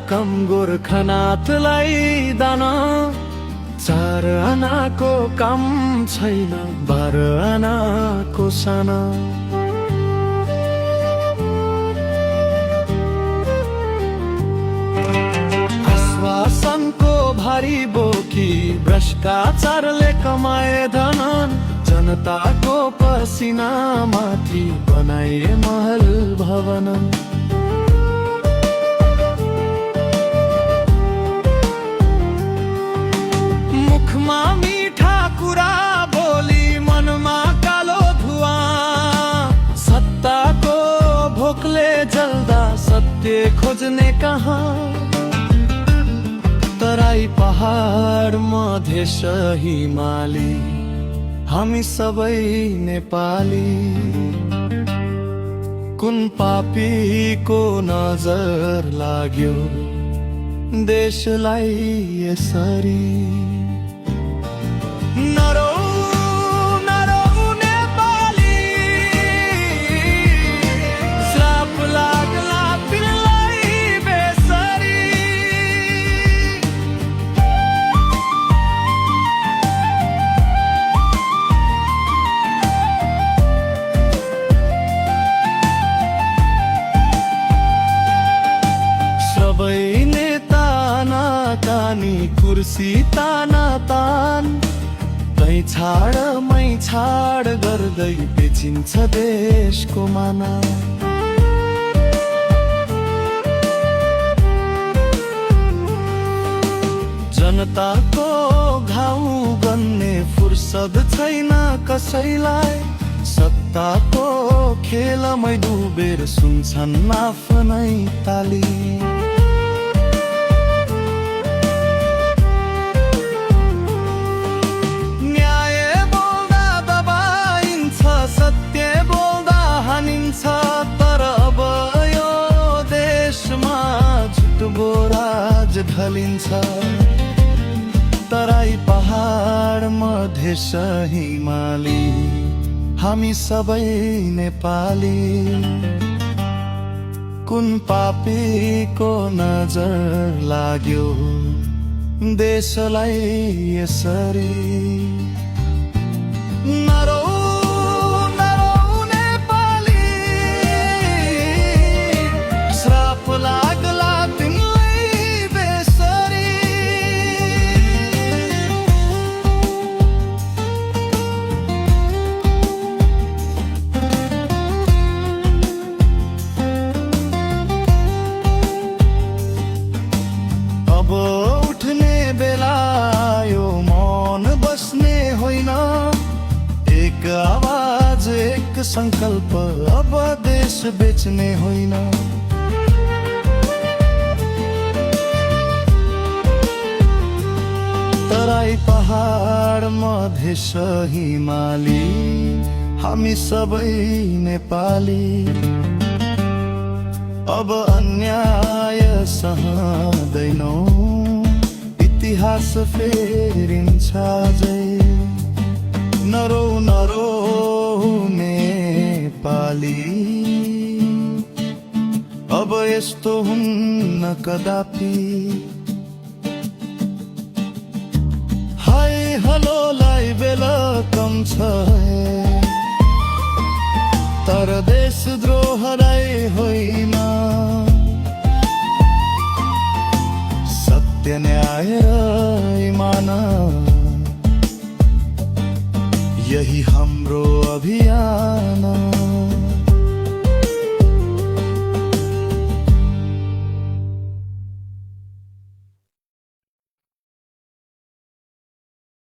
कम गोर्खानाथलाई दान। 4 आनाको काम छैन 12 आनाको साना। आश्वासनको भारी बोकी भ्रष्टाचारले कमाए धन। जनताको पसिनामाथि बनाए महल भवन। मुखमा मिठा कुरा बोली मनमा कालो धुवाँ। सत्ताको भोकले जल्दा सत्य खोज्ने कहाँ। तराई पहाड मधेस हिमाली हामी सबै नेपाली। कुन पापीको नजर लाग्यो देशलाई यसरी। नरौ नरौ नेपाली श्राप लाग्ला तिमीलाई बेसरी। सबै नेता नाकानी कुर्सी ताना तान। तै छाड मै छाड गर्दै बेचिन्छ देशको माना। जनताको घाउ गन्ने फुर्सद छैन कसैलाई। सत्ताको खेलमै डुबेर सुन्छन् आफ्नै ताली। सत्य बोल्दा हानिन्छ तर अब यो देशमा झुटको राज ढलिन्छ। तराई पहाड मधेस हिमाली हामी सबै नेपाली। कुन पापीको नजर लाग्यो देशलाई यसरी। नरौ लाग्ला तिमीलाई बेसरी। अब उठ्ने बेला यो मौन बस्ने होइन। एक आवाज एक संकल्प अब देश बेच्ने होइन। तराई पहाड मधेस हिमाली हामी सबै नेपाली। अब अन्याय सहँदैनौ इतिहास फेरिन्छ अझै। नरौ नरौ नेपाली अब यस्तो हुन्न कदापि। हलोलाई बेलकम छ तर देशद्रोहलाई होइन। सत्य न्याय इमान यही हाम्रो अभियान।